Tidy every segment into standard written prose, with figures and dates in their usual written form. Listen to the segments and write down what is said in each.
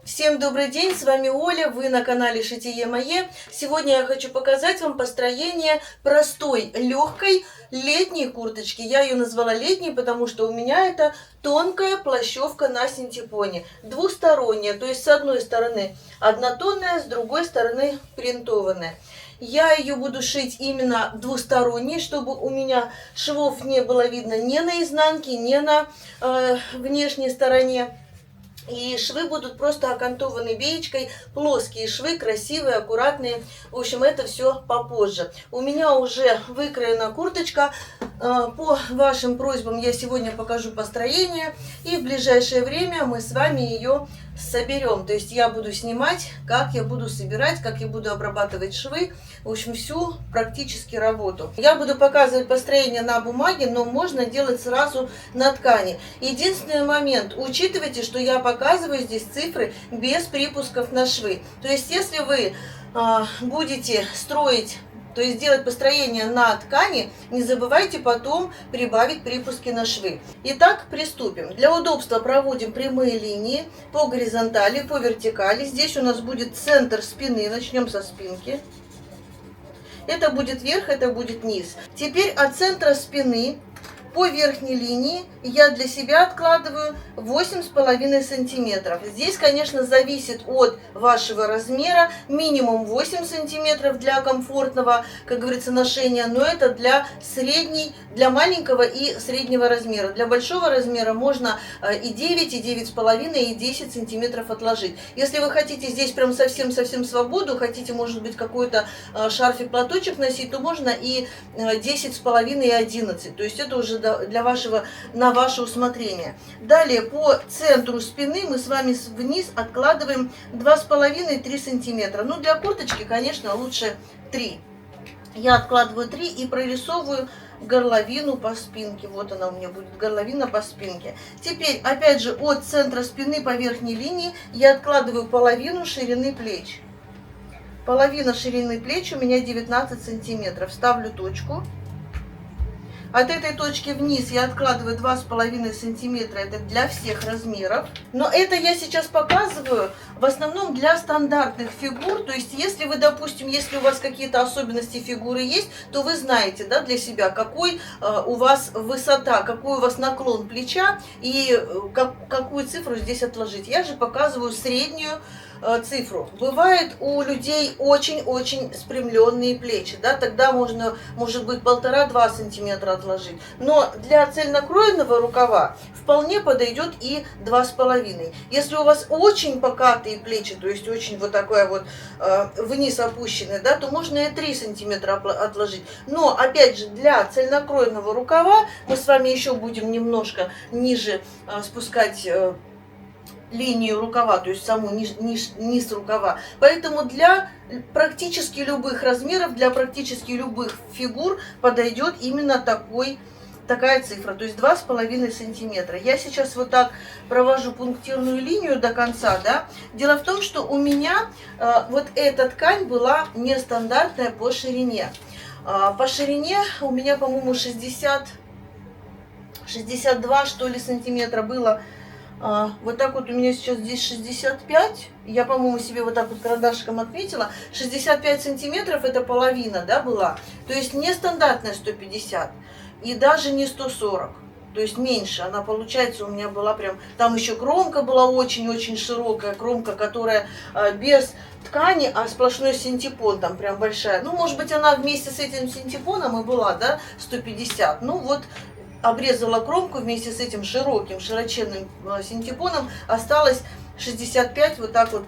Всем добрый день, с вами Оля, вы на канале Шитие Мое. Сегодня я хочу показать вам построение простой, легкой летней курточки. Я ее назвала летней, потому что у меня это тонкая плащевка на синтепоне, двусторонняя, то есть с одной стороны однотонная, с другой стороны принтованная. Я ее буду шить именно двусторонней, чтобы у меня швов не было видно ни на изнанке, ни на внешней стороне. И швы будут просто окантованы веечкой, плоские швы, красивые, аккуратные. В общем, это все попозже. У меня уже выкроена курточка. По вашим просьбам я сегодня покажу построение. И в ближайшее время мы с вами ее соберем. То есть я буду снимать, как я буду собирать, как я буду обрабатывать швы. В общем, всю практически работу. Я буду показывать построение на бумаге, но можно делать сразу на ткани. Единственный момент. Учитывайте, что я показываю здесь цифры без припусков на швы. То есть, если вы будете строить, то есть делать построение на ткани, не забывайте потом прибавить припуски на швы. Итак, приступим. Для удобства проводим прямые линии по горизонтали, по вертикали. Здесь у нас будет центр спины. Начнем со спинки. Это будет верх, это будет низ. Теперь от центра спины по верхней линии я для себя откладываю 8,5 сантиметров. Здесь, конечно, зависит от вашего размера. Минимум 8 сантиметров для комфортного, как говорится, ношения. Но это для для маленького и среднего размера. Для большого размера можно и 9, и 9,5, и 10 сантиметров отложить. Если вы хотите здесь прям совсем-совсем свободу, хотите, может быть, какой-то шарфик-платочек носить, то можно и 10,5, и 11. То есть это уже для на ваше усмотрение. Далее по центру спины мы с вами вниз откладываем 2,5-3 сантиметра. Ну, для курточки, конечно, лучше 3. Я откладываю 3 и прорисовываю горловину по спинке. Вот она у меня будет, горловина по спинке. Теперь, опять же, от центра спины по верхней линии я откладываю половину ширины плеч. Половина ширины плеч у меня 19 сантиметров. Ставлю точку. От этой точки вниз я откладываю 2,5 сантиметра, это для всех размеров. Но это я сейчас показываю в основном для стандартных фигур. То есть, если вы, допустим, если у вас какие-то особенности фигуры есть, то вы знаете, да, для себя, какой у вас высота, какой у вас наклон плеча и какую цифру здесь отложить. Я же показываю среднюю цифру. Бывает у людей очень-очень спрямленные плечи, да, тогда можно, может быть, 1,5-2 сантиметра отложить. Но для цельнокроенного рукава вполне подойдет и 2,5. Если у вас очень покатые плечи, то есть очень вот такое вот вниз опущенные, да, то можно и 3 сантиметра отложить. Но, опять же, для цельнокроенного рукава мы с вами еще будем немножко ниже спускать линию рукава, то есть саму низ рукава. Поэтому для практически любых размеров, для практически любых фигур подойдет именно такая цифра, то есть 2,5 сантиметра. Я сейчас вот так провожу пунктирную линию до конца, да. Дело в том, что у меня вот эта ткань была нестандартная по ширине. По ширине у меня, по-моему, 62, что ли, сантиметра было. Вот так вот у меня сейчас здесь 65. Я, по-моему, себе вот так вот карандашиком отметила. 65 сантиметров это половина, да, была. То есть не стандартная 150 и даже не 140. То есть меньше. Она, получается, у меня была прям... Там еще кромка была очень-очень широкая. Кромка, которая без ткани, а сплошной синтепон там прям большая. Ну, может быть, она вместе с этим синтепоном и была, да, 150. Ну, вот... Обрезала кромку вместе с этим широченным синтепоном, осталось 65 вот так вот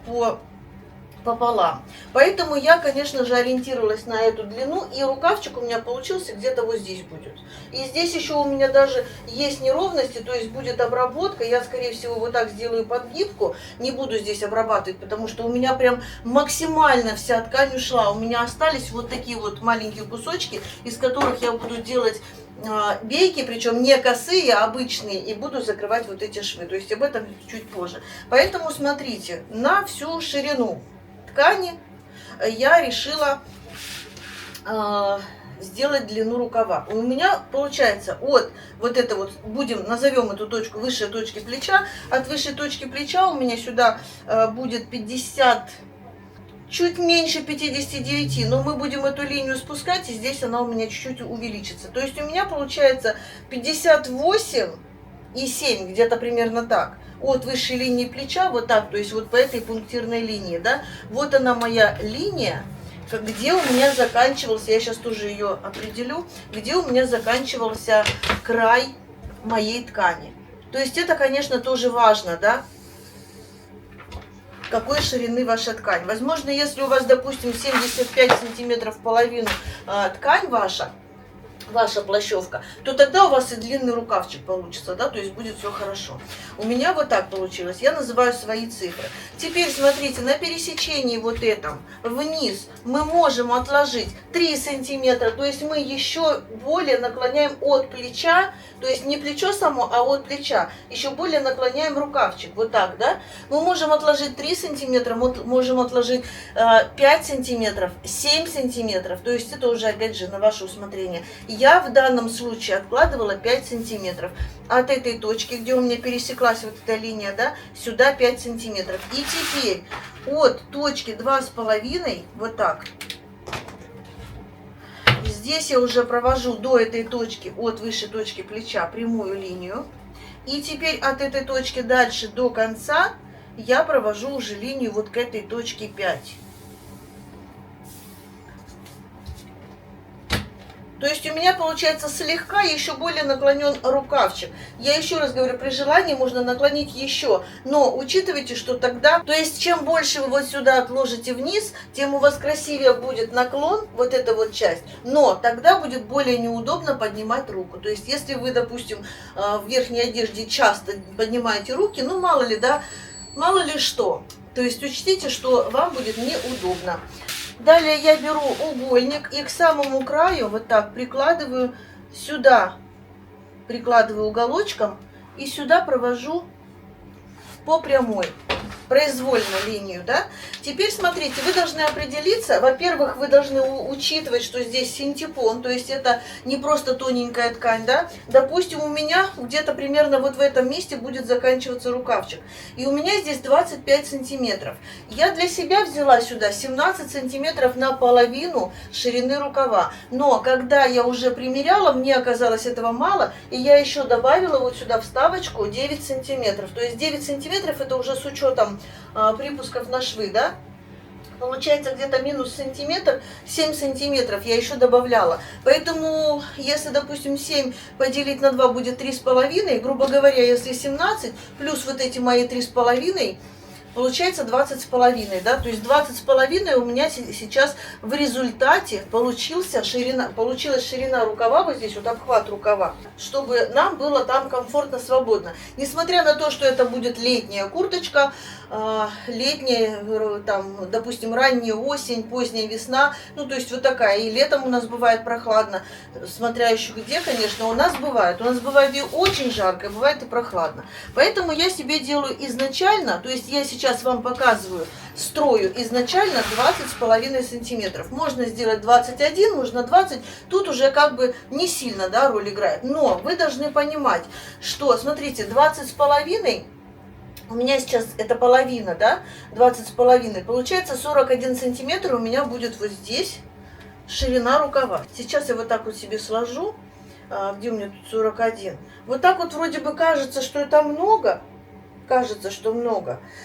пополам. Поэтому я, конечно же, ориентировалась на эту длину, и рукавчик у меня получился где-то вот здесь будет. И здесь еще у меня даже есть неровности, то есть будет обработка. Я, скорее всего, вот так сделаю подгибку, не буду здесь обрабатывать, потому что у меня прям максимально вся ткань ушла. У меня остались вот такие вот маленькие кусочки, из которых я буду делать бейки, причем не косые, а обычные, и буду закрывать вот эти швы. То есть об этом чуть позже. Поэтому смотрите, на всю ширину ткани я решила сделать длину рукава. У меня получается от вот это вот, назовем эту точку высшей точки плеча, от высшей точки плеча у меня сюда будет 50, чуть меньше 59, но мы будем эту линию спускать, и здесь она у меня чуть-чуть увеличится. То есть у меня получается 58,7, где-то примерно так, от высшей линии плеча, вот так, то есть вот по этой пунктирной линии, да, вот она моя линия, где у меня заканчивался, я сейчас тоже ее определю, где у меня заканчивался край моей ткани. То есть это, конечно, тоже важно, да, какой ширины ваша ткань. Возможно, если у вас, допустим, 75 сантиметров половину ткань ваша плащевка, то тогда у вас и длинный рукавчик получится, да, то есть будет все хорошо. У меня вот так получилось, я называю свои цифры. Теперь смотрите, на пересечении вот этом вниз мы можем отложить 3 сантиметра, то есть мы еще более наклоняем от плеча, то есть не плечо само, а от плеча, еще более наклоняем рукавчик, вот так, да. Мы можем отложить 3 сантиметра, можем отложить 5 сантиметров, 7 сантиметров, то есть это уже опять же на ваше усмотрение. Я в данном случае откладывала 5 сантиметров от этой точки, где у меня пересеклась вот эта линия, да, сюда 5 сантиметров. И теперь от точки 2,5, вот так, здесь я уже провожу до этой точки, от высшей точки плеча, прямую линию. И теперь от этой точки дальше до конца я провожу уже линию вот к этой точке 5. То есть у меня получается слегка еще более наклонен рукавчик. Я еще раз говорю, при желании можно наклонить еще. Но учитывайте, что тогда, то есть чем больше вы вот сюда отложите вниз, тем у вас красивее будет наклон, вот эта вот часть. Но тогда будет более неудобно поднимать руку. То есть если вы, допустим, в верхней одежде часто поднимаете руки, ну мало ли, да, мало ли что. То есть учтите, что вам будет неудобно. Далее я беру угольник и к самому краю вот так прикладываю сюда, прикладываю уголочком и сюда провожу по прямой, произвольно линию, да. Теперь смотрите, вы должны определиться, во-первых, вы должны учитывать, что здесь синтепон, то есть это не просто тоненькая ткань, да. Допустим, у меня где-то примерно вот в этом месте будет заканчиваться рукавчик, и у меня здесь 25 сантиметров. Я для себя взяла сюда 17 сантиметров на половину ширины рукава, но когда я уже примеряла, мне оказалось этого мало, и я еще добавила вот сюда вставочку 9 сантиметров, то есть 9 сантиметров это уже с учетом припусков на швы, да, получается где-то минус сантиметр, 7 сантиметров я еще добавляла. Поэтому, если, допустим, 7 поделить на 2 будет 3,5, грубо говоря, если 17, плюс вот эти мои 3,5, получается 20,5, да, то есть 20,5 у меня сейчас в результате получилась ширина рукава, вот здесь вот обхват рукава, чтобы нам было там комфортно, свободно. Несмотря на то, что это будет летняя курточка, летняя, там, допустим, ранняя осень, поздняя весна, ну, то есть вот такая, и летом у нас бывает прохладно, смотря еще где, конечно, у нас бывает и очень жарко, бывает и прохладно. Поэтому я себе делаю изначально, то есть я сейчас вам показываю, строю изначально 20,5 сантиметров. Можно сделать 21, можно 20, тут уже как бы не сильно, да, роль играет. Но вы должны понимать, что, смотрите, 20,5, у меня сейчас это половина, да, 20,5, получается 41 сантиметр у меня будет вот здесь ширина рукава. Сейчас я вот так вот себе сложу, где у меня тут 41. Вот так вот вроде бы кажется, что это много,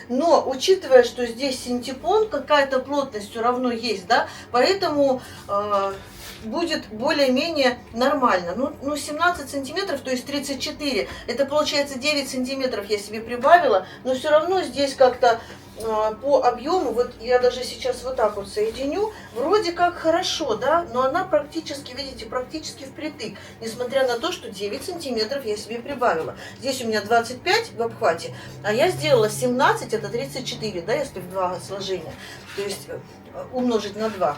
но учитывая, что здесь синтепон, какая-то плотность все равно есть, да, поэтому будет более-менее нормально. Ну, 17 сантиметров, то есть 34, это получается 9 сантиметров я себе прибавила, но все равно здесь как-то по объему, вот я даже сейчас вот так вот соединю, вроде как хорошо, да, но она практически, видите, практически впритык, несмотря на то, что 9 сантиметров я себе прибавила. Здесь у меня 25 в обхвате, а я сделала 17, это 34, да, если в 2 сложения, то есть умножить на 2.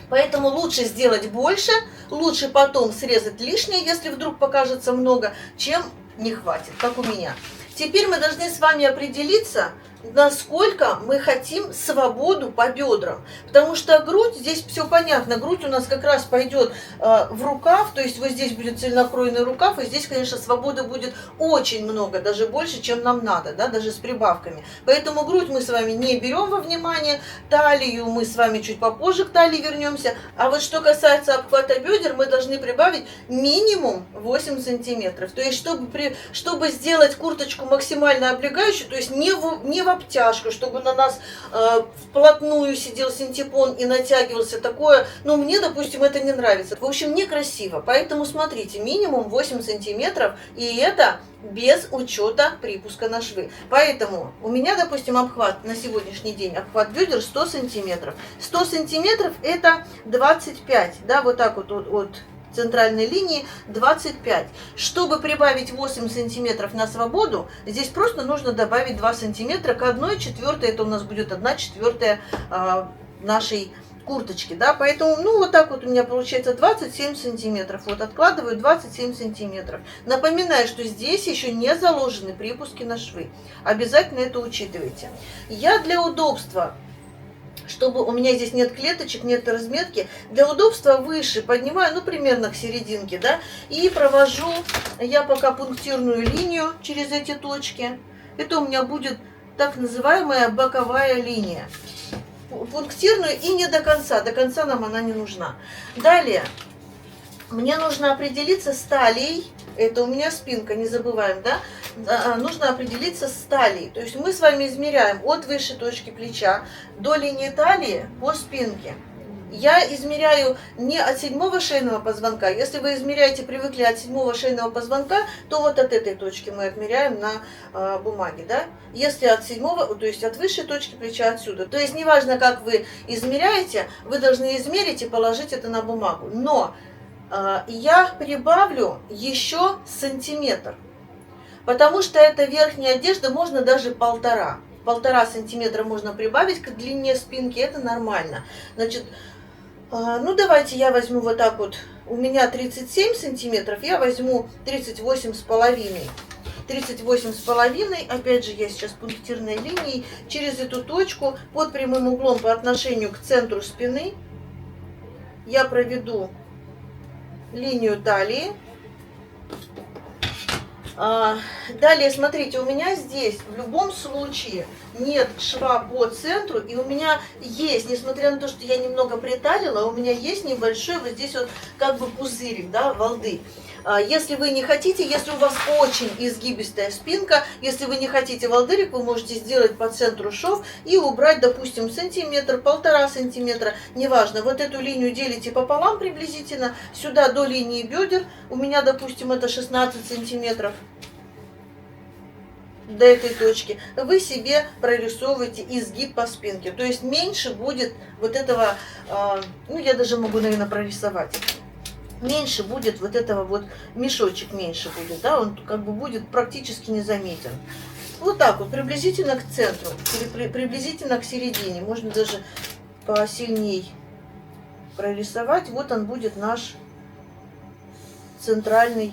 Поэтому лучше сделать больше, лучше потом срезать лишнее, если вдруг покажется много, чем не хватит, как у меня. Теперь мы должны с вами определиться, насколько мы хотим свободу по бедрам. Потому что грудь, здесь все понятно, грудь у нас как раз пойдет в рукав, то есть вот здесь будет цельнокроенный рукав, и здесь, конечно, свободы будет очень много, даже больше, чем нам надо, да, даже с прибавками. Поэтому грудь мы с вами не берем во внимание, талию мы с вами чуть попозже к талии вернемся. А вот что касается обхвата бедер, мы должны прибавить минимум 8 сантиметров. То есть, чтобы сделать курточку максимально облегающей, то есть не в обтяжку, чтобы на нас вплотную сидел синтепон и натягивался такое, ну, мне, допустим, это не нравится. В общем, некрасиво. Поэтому смотрите, минимум 8 сантиметров, и это без учета припуска на швы. Поэтому у меня, допустим, обхват на сегодняшний день, обхват бедер 100 сантиметров. 100 сантиметров это 25, да, вот так вот от центральной линии 25. Чтобы прибавить 8 сантиметров на свободу, здесь просто нужно добавить 2 сантиметра к 1/4, это у нас будет 1/4 нашей курточки, да, поэтому, ну, вот так вот у меня получается 27 сантиметров, вот откладываю 27 сантиметров. Напоминаю, что здесь еще не заложены припуски на швы, обязательно это учитывайте. Я для удобства, чтобы у меня здесь нет клеточек, нет разметки, для удобства выше поднимаю, ну, примерно к серединке, да, и провожу я пока пунктирную линию через эти точки. Это у меня будет так называемая боковая линия. Пунктирную и не до конца нам она не нужна. Далее, мне нужно определиться с талией, это у меня спинка, не забываем, да, нужно определиться с талией, то есть мы с вами измеряем от высшей точки плеча до линии талии по спинке. Я измеряю не от 7-го шейного позвонка. Если вы измеряете, привыкли от 7-го шейного позвонка, то вот от этой точки мы отмеряем на бумаге, да? Если от 7-го, то есть от высшей точки плеча отсюда. То есть неважно, как вы измеряете, вы должны измерить и положить это на бумагу. Но я прибавлю еще сантиметр, потому что эта верхняя одежда, можно даже 1,5 сантиметра можно прибавить к длине спинки, это нормально. Значит, ну давайте я возьму вот так вот, у меня 37 сантиметров, я возьму 38,5. 38,5, опять же я сейчас пунктирной линией через эту точку под прямым углом по отношению к центру спины я проведу линию талии. Далее, смотрите, у меня здесь в любом случае нет шва по центру, и у меня есть, несмотря на то, что я немного приталила, у меня есть небольшой вот здесь вот как бы пузырик, да, волды. Если вы не хотите, если у вас очень изгибистая спинка, если вы не хотите волдырик, вы можете сделать по центру шов и убрать, допустим, сантиметр, 1,5 сантиметра, неважно. Вот эту линию делите пополам приблизительно, сюда до линии бедер, у меня, допустим, это 16 сантиметров. До этой точки вы себе прорисовываете изгиб по спинке, то есть меньше будет вот этого, ну я даже могу, наверное, прорисовать, меньше будет вот этого вот, мешочек меньше будет, да, он как бы будет практически незаметен. Вот так вот, приблизительно к центру, приблизительно к середине, можно даже посильней прорисовать, вот он будет наш центральный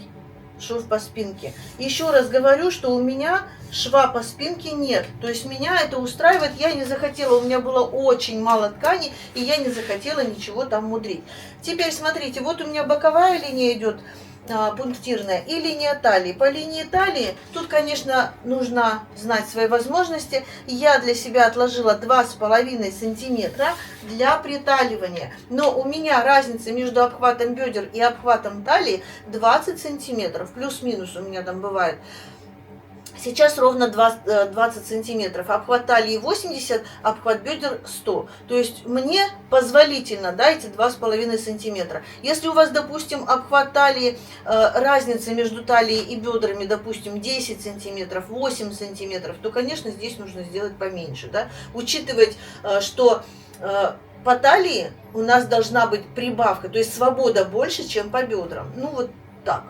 шов по спинке. Еще раз говорю, что у меня шва по спинке нет. То есть меня это устраивает. Я не захотела, у меня было очень мало ткани, и я не захотела ничего там мудрить. Теперь смотрите, вот у меня боковая линия идет, пунктирная, и линия талии. По линии талии тут, конечно, нужно знать свои возможности. Я для себя отложила 2,5 сантиметра для приталивания. Но у меня разница между обхватом бедер и обхватом талии 20 сантиметров. Плюс-минус у меня там бывает. Сейчас ровно 20 сантиметров. Обхват талии 80, обхват бедер 100. То есть мне позволительно, да, эти 2,5 сантиметра. Если у вас, допустим, обхват талии, разница между талией и бедрами, допустим, 10 сантиметров, 8 сантиметров, то, конечно, здесь нужно сделать поменьше. Да? Учитывать, что по талии у нас должна быть прибавка, то есть свобода больше, чем по бедрам. Ну вот так.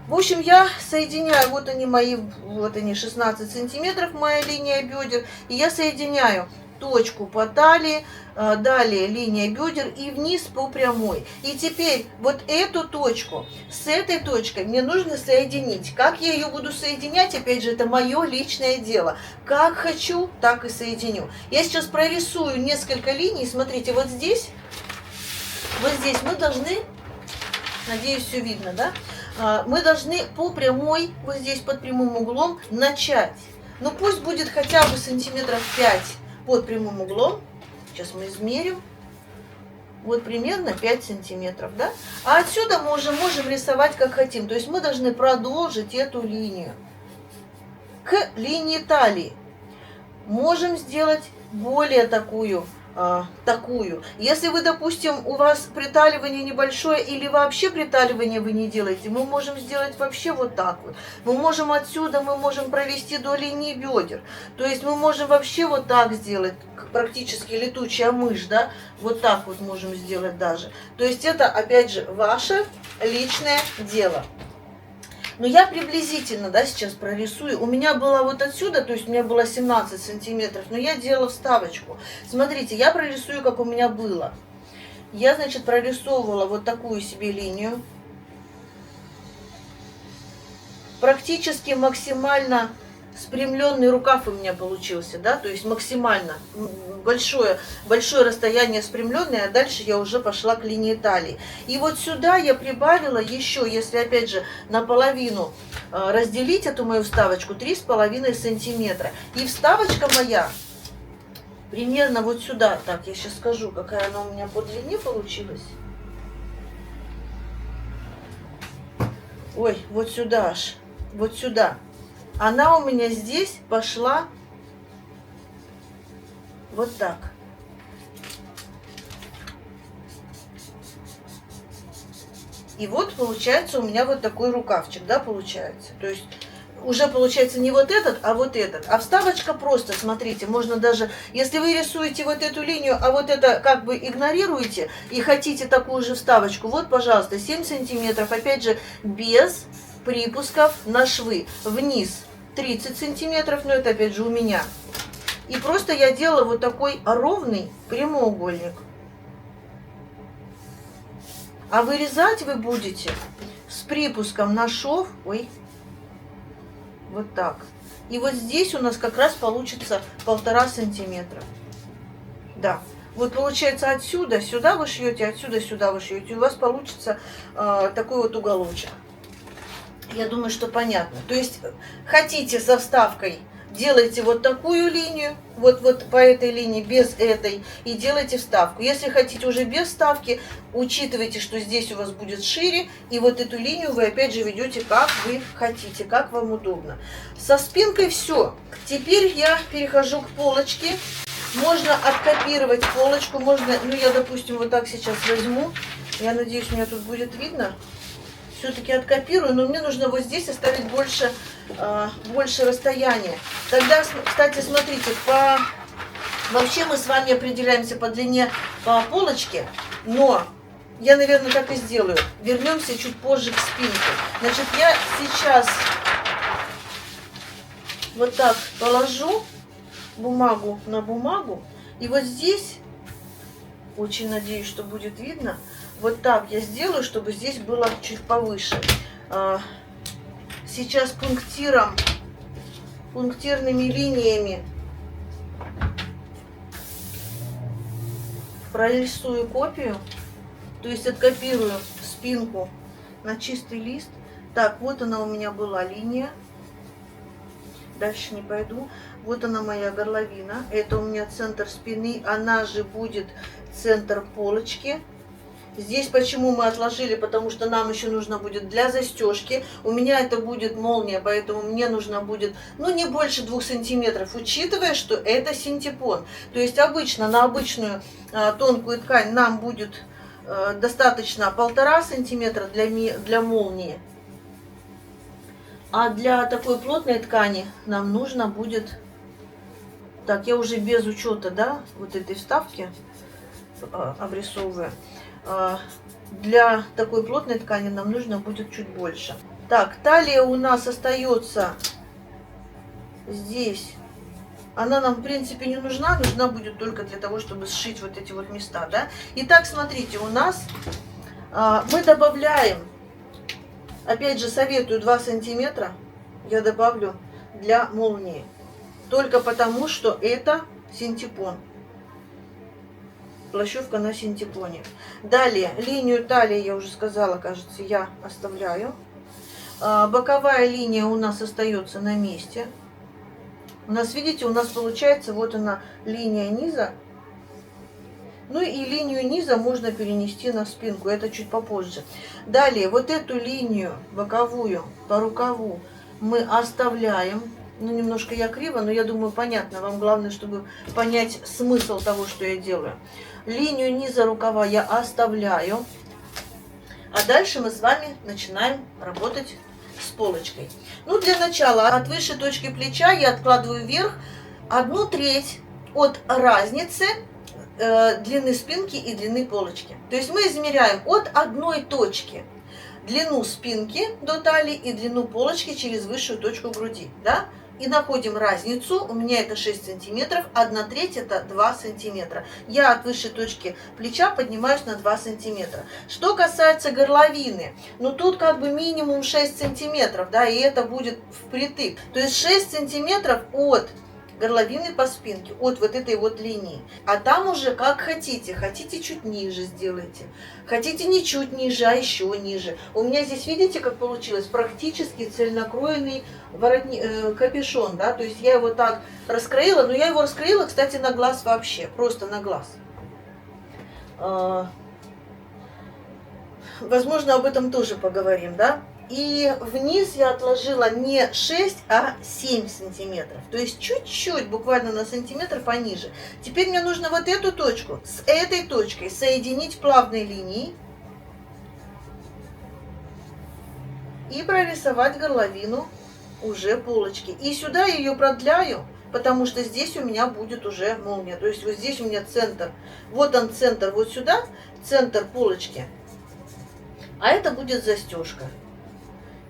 В общем, я соединяю, вот они мои, вот они 16 сантиметров, моя линия бедер, и я соединяю точку по талии, далее линия бедер и вниз по прямой. И теперь вот эту точку с этой точкой мне нужно соединить. Как я ее буду соединять, опять же, это мое личное дело. Как хочу, так и соединю. Я сейчас прорисую несколько линий. Смотрите, вот здесь мы должны, надеюсь, все видно, да? Мы должны по прямой, вот здесь под прямым углом начать. Ну пусть будет хотя бы сантиметров 5 под прямым углом. Сейчас мы измерим. Вот примерно 5 сантиметров, да? А отсюда можем рисовать как хотим. То есть мы должны продолжить эту линию к линии талии. Можем сделать более такую. Если вы, допустим, у вас приталивание небольшое или вообще приталивание вы не делаете, мы можем сделать вообще вот так вот. Мы можем отсюда, провести до линии бедер. То есть мы можем вообще вот так сделать, практически летучая мышь, да, вот так вот можем сделать даже. То есть это, опять же, ваше личное дело. Но я приблизительно, да, сейчас прорисую. У меня было вот отсюда, то есть у меня было 17 сантиметров, но я делала вставочку. Смотрите, я прорисую, как у меня было. Я, значит, прорисовывала вот такую себе линию. Практически максимально спрямленный рукав у меня получился, да, то есть максимально большое расстояние спрямленное, а дальше я уже пошла к линии талии. И вот сюда я прибавила еще, если опять же наполовину разделить эту мою вставочку, 3,5 сантиметра. И вставочка моя примерно вот сюда, так, я сейчас скажу, какая она у меня по длине получилась. Ой, вот сюда аж, вот сюда. Она у меня здесь пошла вот так. И вот получается у меня вот такой рукавчик, да, получается. То есть уже получается не вот этот, а вот этот. А вставочка просто, смотрите, можно даже, если вы рисуете вот эту линию, а вот это как бы игнорируете и хотите такую же вставочку, вот, пожалуйста, 7 сантиметров, опять же, без припусков на швы. Вниз 30 сантиметров, но это опять же у меня. И просто я делала вот такой ровный прямоугольник. А вырезать вы будете с припуском на шов, ой, вот так. И вот здесь у нас как раз получится 1,5 сантиметра. Да. Вот получается отсюда сюда вы шьете, отсюда сюда вы шьете. У вас получится такой вот уголочек. Я думаю, что понятно. То есть хотите со вставкой, делайте вот такую линию, вот по этой линии, без этой, и делайте вставку. Если хотите уже без вставки, учитывайте, что здесь у вас будет шире, и вот эту линию вы опять же ведете как вы хотите, как вам удобно. Со спинкой все. Теперь я перехожу к полочке. Можно откопировать полочку, можно, ну я, допустим, вот так сейчас возьму. Я надеюсь, у меня тут будет видно. Все-таки откопирую, но мне нужно вот здесь оставить больше расстояния. Тогда, кстати, смотрите, вообще мы с вами определяемся по длине по полочке, но я, наверное, так и сделаю. Вернемся чуть позже к спинке. Значит, я сейчас вот так положу бумагу на бумагу, и вот здесь, очень надеюсь, что будет видно, вот так я сделаю, чтобы здесь было чуть повыше. Сейчас пунктирными линиями прорисую копию, то есть откопирую спинку на чистый лист. Так, вот она у меня была линия. Дальше не пойду. Вот она моя горловина. Это у меня центр спины. Она же будет центр полочки. Здесь почему мы отложили, потому что нам еще нужно будет для застежки. У меня это будет молния, поэтому мне нужно будет, ну, не больше 2 сантиметров, учитывая, что это синтепон. То есть обычно на обычную тонкую ткань нам будет достаточно 1,5 сантиметра для молнии. А для такой плотной ткани нам нужно будет, так, я уже без учета, да, вот этой вставки обрисовываю. Для такой плотной ткани нам нужно будет чуть больше. Так, талия у нас остается здесь Она нам, в принципе, не нужна. Нужна будет только для того, чтобы сшить вот эти вот места, да. Итак, смотрите, у нас мы добавляем, опять же, советую 2 сантиметра. Я добавлю для молнии. Только потому, что это синтепон. Плащевка на синтепоне. Далее, линию талии, я уже сказала, кажется, я оставляю. Боковая линия у нас остается на месте. У нас, видите, у нас получается вот она линия низа. Ну и линию низа можно перенести на спинку, это чуть попозже. Далее, вот эту линию боковую по рукаву мы оставляем. Ну, немножко я криво, но я думаю, понятно. Вам главное, чтобы понять смысл того, что я делаю. Линию низа рукава я оставляю. А дальше мы с вами начинаем работать с полочкой. Ну, для начала от высшей точки плеча я откладываю вверх 1/3 от разницы длины спинки и длины полочки. То есть мы измеряем от одной точки длину спинки до талии и длину полочки через высшую точку груди, да? И находим разницу, у меня это 6 сантиметров, 1/3 это 2 сантиметра. Я от высшей точки плеча поднимаюсь на 2 сантиметра. Что касается горловины, ну тут как бы минимум 6 сантиметров, да, и это будет впритык. То есть 6 сантиметров от горловины по спинке, от вот этой вот линии. А там уже как хотите. Хотите чуть ниже сделайте. Хотите не чуть ниже, а еще ниже. У меня здесь, видите, как получилось? Практически цельнокроенный капюшон, да? То есть я его так раскроила, но я его раскроила, кстати, на глаз вообще. Просто на глаз. Возможно, об этом тоже поговорим, да? И вниз я отложила не 6, а 7 сантиметров. То есть чуть-чуть, буквально на сантиметр пониже. Теперь мне нужно вот эту точку с этой точкой соединить плавной линией. И прорисовать горловину уже полочки. И сюда я ее продляю, потому что здесь у меня будет уже молния. То есть вот здесь у меня центр. Вот он центр, вот сюда центр полочки. А это будет застежка.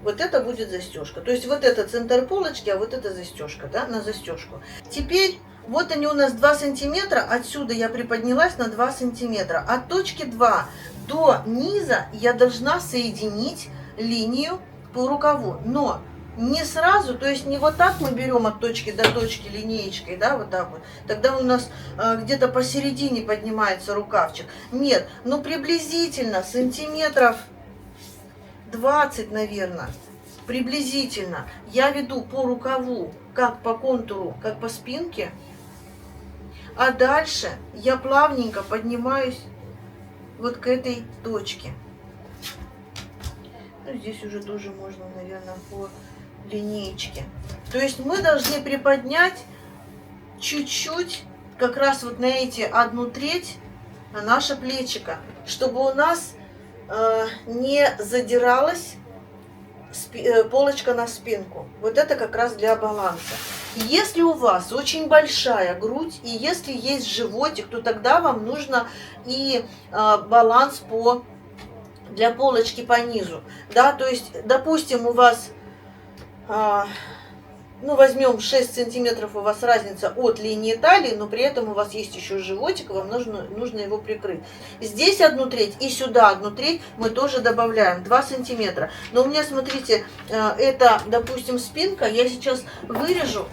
Вот это будет застежка. То есть вот это центр полочки, а вот это застежка, да, на застежку. Теперь вот они у нас 2 сантиметра. Отсюда я приподнялась на 2 сантиметра. От точки 2 до низа я должна соединить линию по рукаву. Но не сразу, то есть не вот так мы берем от точки до точки линеечкой, да, вот так вот. Тогда у нас где-то посередине поднимается рукавчик. Нет, ну приблизительно сантиметров 20, наверное, приблизительно я веду по рукаву, как по контуру, как по спинке, а дальше я плавненько поднимаюсь вот к этой точке. Ну, здесь уже тоже можно, наверное, по линеечке. То есть мы должны приподнять чуть-чуть, как раз вот на эти 1/3 наше плечико, чтобы у нас не задиралась полочка на спинку. Вот это как раз для баланса. Если у вас очень большая грудь и если есть животик, то тогда вам нужно и баланс для полочки по низу. Да, то есть, допустим, у вас, ну, возьмем 6 сантиметров у вас разница от линии талии, но при этом у вас есть еще животик, вам нужно его прикрыть. Здесь 1/3 и сюда 1/3 мы тоже добавляем 2 сантиметра. Но у меня, смотрите, это, допустим, спинка. Я сейчас вырежу.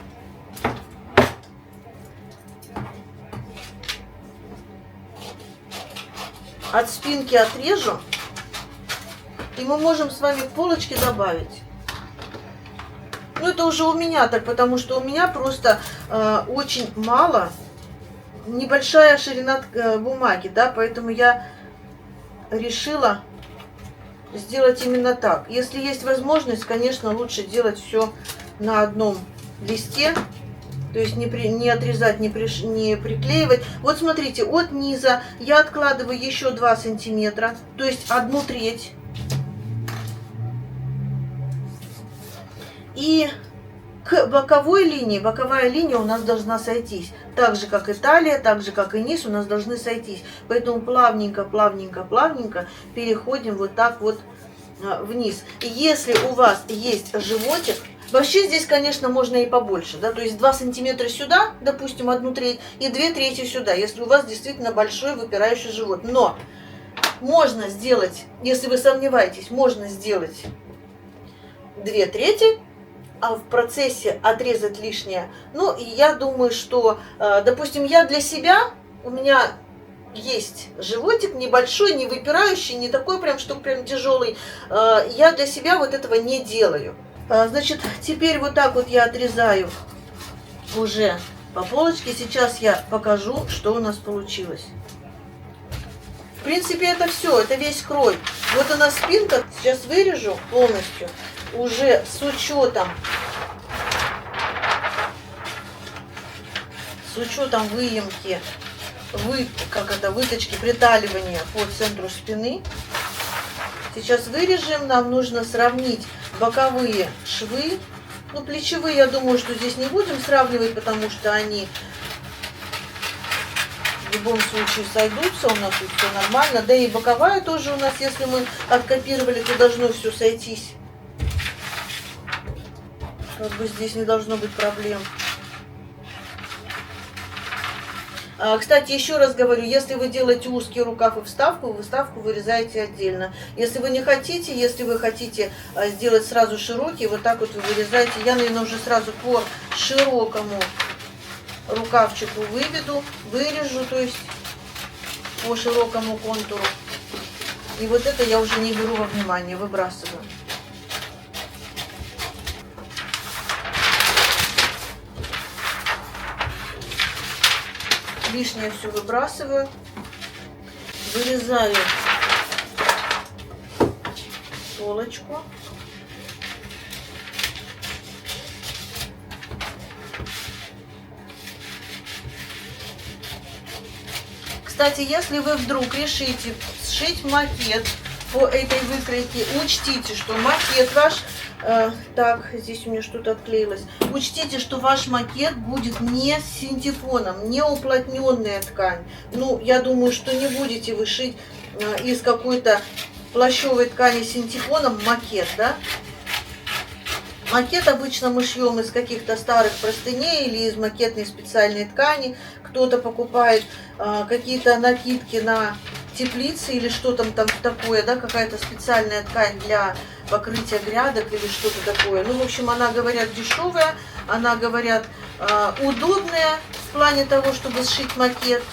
От спинки отрежу. И мы можем с вами к полочке добавить. Ну, это уже у меня так, потому что у меня просто очень мало, небольшая ширина бумаги, да, поэтому я решила сделать именно так. Если есть возможность, конечно, лучше делать все на одном листе, то есть не отрезать, не приклеивать. Вот смотрите, от низа я откладываю еще 2 сантиметра, то есть 1/3. И к боковой линии, боковая линия у нас должна сойтись. Так же, как и талия, так же, как и низ у нас должны сойтись. Поэтому плавненько, плавненько, плавненько переходим вот так вот вниз. И если у вас есть животик, Вообще здесь, конечно, можно и побольше, да, то есть 2 сантиметра сюда, допустим, 1/3, и 2/3 сюда, если у вас действительно большой выпирающий живот. Но можно сделать, если вы сомневаетесь, можно сделать 2/3, а в процессе отрезать лишнее. Ну, и я думаю, что, допустим, я для себя, у меня есть животик небольшой, не выпирающий, не такой прям, что прям тяжелый. Я для себя вот этого не делаю. Значит, теперь вот так вот я отрезаю уже по полочке. Сейчас я покажу, что у нас получилось. В принципе, это все, это весь крой. Вот она спинка. Сейчас вырежу полностью, уже с учетом выемки, выточки, приталивания по центру спины. Сейчас вырежем, нам нужно сравнить боковые швы. Ну, плечевые, я думаю, что здесь не будем сравнивать, потому что они в любом случае сойдутся, у нас тут все нормально. Да и боковая тоже у нас, если мы откопировали, то должно все сойтись. Как бы здесь не должно быть проблем. Кстати, еще раз говорю, если вы делаете узкий рукав и вставку, вы вставку вырезаете отдельно. Если вы не хотите, если вы хотите сделать сразу широкий, вот так вот вы вырезаете. Я, наверное, уже сразу по широкому рукавчику вырежу, то есть по широкому контуру. И вот это я уже не беру во внимание, выбрасываю. Лишнее все выбрасываю, вырезаю полочку. Кстати, если вы вдруг решите сшить макет по этой выкройке, учтите, что макет ваш... Так, здесь у меня что-то отклеилось. Учтите, что ваш макет будет не с синтепоном, не уплотненная ткань. Ну, я думаю, что не будете вы шить из какой-то плащевой ткани с синтепоном макет, да? Макет обычно мы шьем из каких-то старых простыней или из макетной специальной ткани. Кто-то покупает какие-то накидки на теплицы или что там такое, да, какая-то специальная ткань для покрытия грядок или что-то такое. Ну, в общем, она, говорят, дешевая, она, говорят, удобная в плане того, чтобы сшить макет.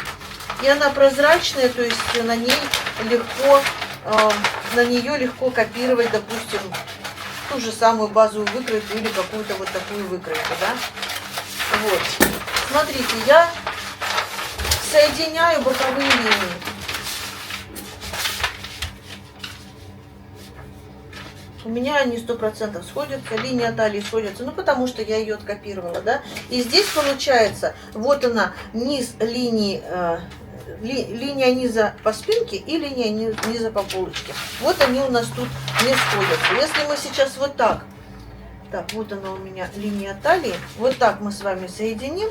И она прозрачная, то есть на нее легко копировать, допустим, ту же самую базовую выкройку или какую-то вот такую выкройку, да. Вот. Смотрите, я соединяю боковые линии. У меня они 100% сходятся, линия талии сходятся, ну потому что я ее откопировала, да. И здесь получается, вот она, низ линии, линия низа по спинке и линия низа по полочке. Вот они у нас тут не сходятся. Если мы сейчас вот так, вот она у меня линия талии, вот так мы с вами соединим.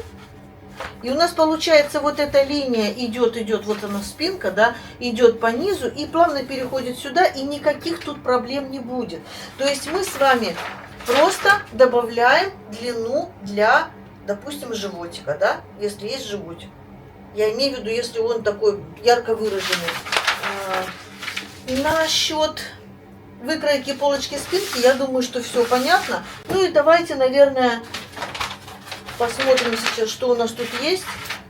И у нас получается вот эта линия идет, вот она спинка, да, идет по низу и плавно переходит сюда, и никаких тут проблем не будет. То есть мы с вами просто добавляем длину для, допустим, животика, да, если есть животик. Я имею в виду, если он такой ярко выраженный. Насчет выкройки полочки спинки, я думаю, что все понятно. Ну и давайте, наверное, посмотрим сейчас, что у нас тут есть.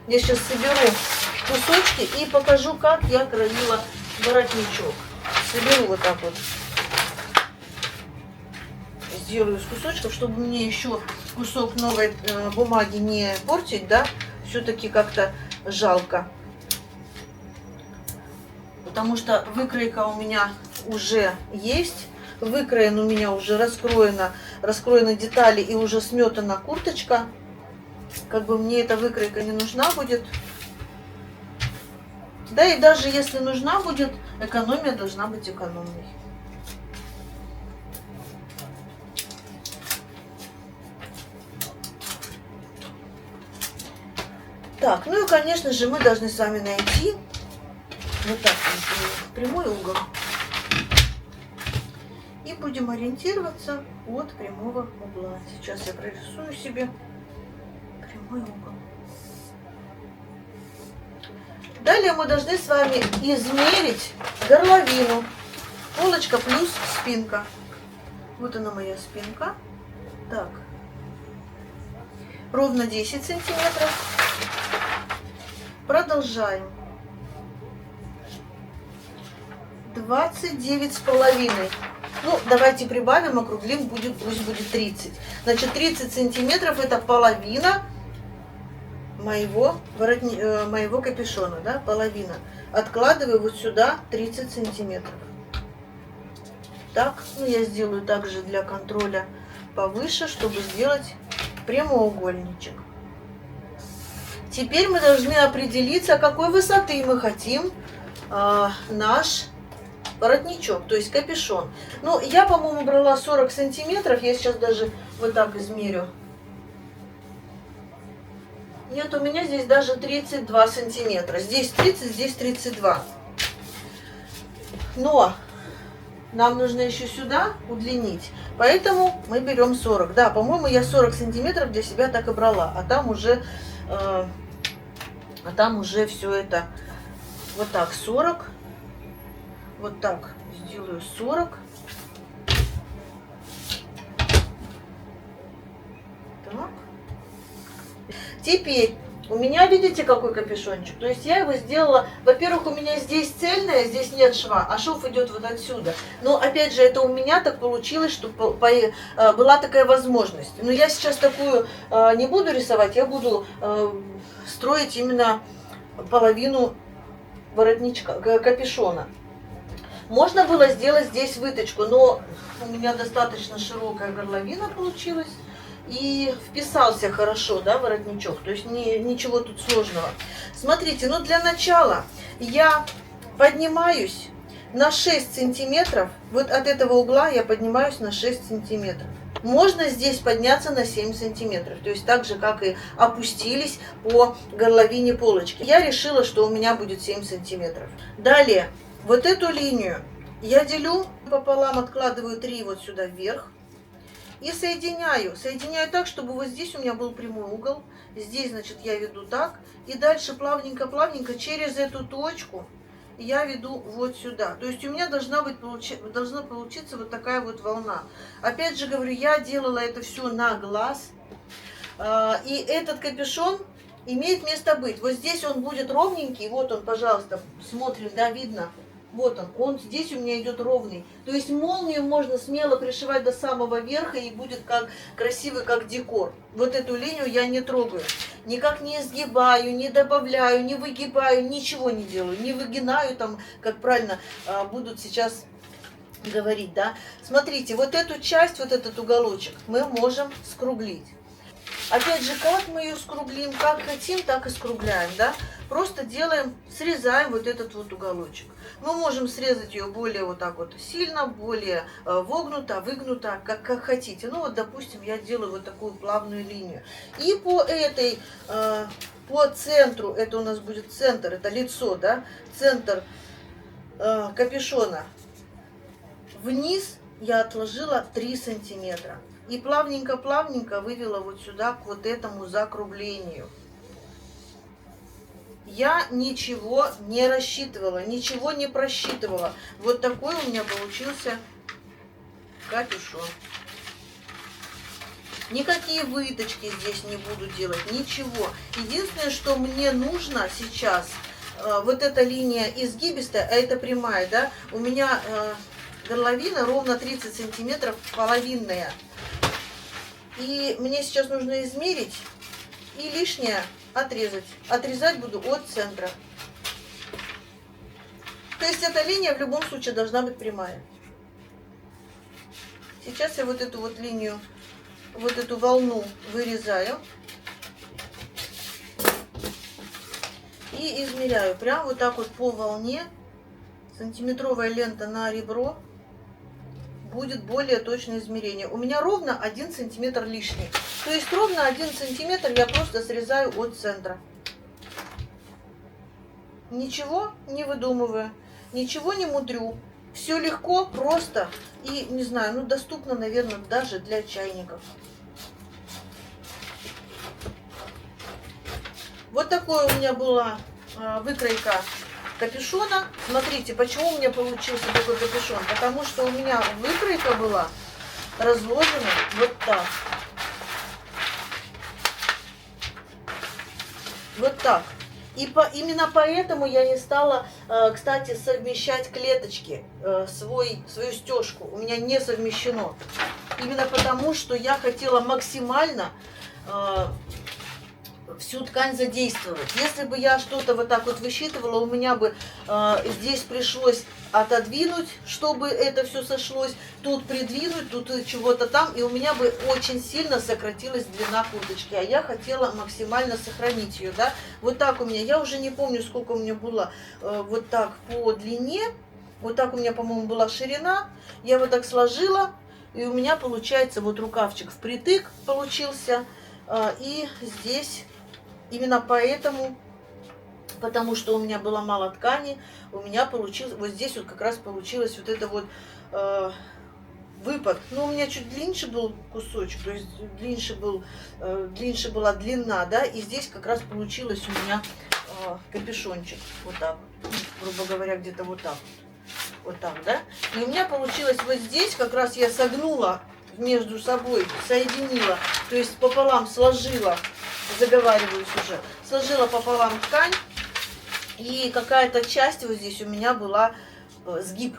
Я сейчас соберу кусочки и покажу, как я кроила воротничок. Соберу вот так вот. Сделаю из кусочков, чтобы мне еще кусок новой бумаги не портить, да. Все-таки как-то жалко. Потому что выкройка у меня уже есть. Выкроен у меня уже раскроены детали и уже сметана курточка. Как бы мне эта выкройка не нужна будет. Да и даже если нужна будет, экономия должна быть экономной. Так, ну и, конечно же, мы должны с вами найти вот так, прямой угол. И будем ориентироваться от прямого угла. Сейчас я прорисую себе прямой угол. Далее мы должны с вами измерить горловину. Полочка плюс спинка. Вот она моя спинка. Так. Ровно 10 сантиметров. Продолжаем. 29,5. Ну, давайте прибавим, округлим, пусть будет 30. Значит, 30 сантиметров это половина моего капюшона, да, половина. Откладываю вот сюда 30 сантиметров. Так, ну я сделаю также для контроля повыше, чтобы сделать прямоугольничек. Теперь мы должны определиться, какой высоты мы хотим наш воротничок, то есть капюшон. Ну, я, по-моему, брала 40 сантиметров. Я сейчас даже вот так измерю. Нет, у меня здесь даже 32 сантиметра. Здесь 30, здесь 32. Но нам нужно еще сюда удлинить. Поэтому мы берем 40. Да, по-моему, я 40 сантиметров для себя так и брала. А там уже все это вот так 40. Вот так сделаю 40. Так. Теперь у меня, видите, какой капюшончик? То есть я его сделала, во-первых, у меня здесь цельная, здесь нет шва, а шов идет вот отсюда. Но опять же, это у меня так получилось, что была такая возможность. Но я сейчас такую не буду рисовать, я буду строить именно половину воротничка, капюшона. Можно было сделать здесь выточку, но у меня достаточно широкая горловина получилась. И вписался хорошо, да, воротничок. То есть ничего тут сложного. Смотрите, ну для начала я поднимаюсь на 6 сантиметров. Вот от этого угла я поднимаюсь на 6 сантиметров. Можно здесь подняться на 7 сантиметров. То есть так же, как и опустились по горловине полочки. Я решила, что у меня будет 7 сантиметров. Далее, вот эту линию я делю пополам, откладываю 3 вот сюда вверх. И соединяю так, чтобы вот здесь у меня был прямой угол. Здесь, значит, я веду так. И дальше плавненько через эту точку я веду вот сюда. То есть у меня должна получиться вот такая вот волна. Опять же говорю, я делала это все на глаз. И этот капюшон имеет место быть. Вот здесь он будет ровненький. Вот он, пожалуйста, смотрим, да, видно. Вот он здесь у меня идет ровный. То есть молнию можно смело пришивать до самого верха и будет как красивый, как декор. Вот эту линию я не трогаю. Никак не изгибаю, не добавляю, не выгибаю, ничего не делаю. Не выгинаю там, как правильно будут сейчас говорить, да. Смотрите, вот эту часть, вот этот уголочек мы можем скруглить. Опять же, как мы ее скруглим, как хотим, так и скругляем, да. Просто срезаем вот этот вот уголочек. Мы можем срезать ее более вот так вот сильно, более вогнуто, выгнуто, как хотите. Ну вот, допустим, я делаю вот такую плавную линию. И по центру, это у нас будет центр, это лицо, да, центр капюшона. Вниз я отложила 3 сантиметра. И плавненько вывела вот сюда, к вот этому закруглению. Я ничего не рассчитывала, ничего не просчитывала. Вот такой у меня получился капюшон. Никакие выточки здесь не буду делать, ничего. Единственное, что мне нужно сейчас, вот эта линия изгибистая, а это прямая, да, у меня горловина ровно 30 сантиметров, половинная. И мне сейчас нужно измерить и лишнее отрезать. Отрезать буду от центра. То есть эта линия в любом случае должна быть прямая. Сейчас я вот эту вот линию, вот эту волну вырезаю. И измеряю. Прям вот так вот по волне. Сантиметровая лента на ребро. Будет более точное измерение. У меня ровно 1 сантиметр лишний. То есть ровно 1 сантиметр я просто срезаю от центра. Ничего не выдумываю, ничего не мудрю. Все легко, просто И, не знаю, ну, доступно, наверное, даже для чайников. Вот такое у меня была выкройка капюшона. Смотрите, почему у меня получился такой капюшон. Потому что у меня выкройка была разложена вот так. Вот так. И именно поэтому я не стала, кстати, совмещать клеточки, свою стежку. У меня не совмещено. Именно потому, что я хотела максимально всю ткань задействовать. Если бы я что-то вот так вот высчитывала, у меня бы здесь пришлось отодвинуть, чтобы это все сошлось, тут придвинуть, тут чего-то там, и у меня бы очень сильно сократилась длина курточки, а я хотела максимально сохранить ее, да. Вот так у меня, я уже не помню, сколько у меня было вот так по длине, вот так у меня, по-моему, была ширина, я вот так сложила, и у меня получается вот рукавчик впритык получился, и здесь именно поэтому, потому что у меня было мало ткани, у меня получилось, вот здесь вот как раз получилось вот это вот выпад. Ну, у меня чуть длиннее был кусочек, то есть длиннее была длина, да, и здесь как раз получилось у меня капюшончик, вот так, грубо говоря, где-то вот так, вот так, да. И у меня получилось вот здесь, как раз я согнула между собой, соединила, то есть пополам сложила, заговариваюсь уже, сложила пополам ткань, и какая-то часть вот здесь у меня была сгиб.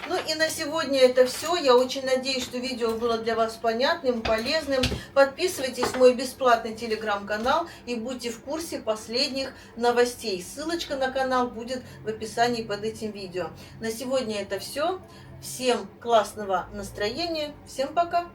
Ну и на сегодня это все. Я очень надеюсь, что видео было для вас понятным, полезным. Подписывайтесь в мой бесплатный телеграм-канал и будьте в курсе последних новостей. Ссылочка на канал будет в описании под этим видео. На сегодня это все. Всем классного настроения. Всем пока!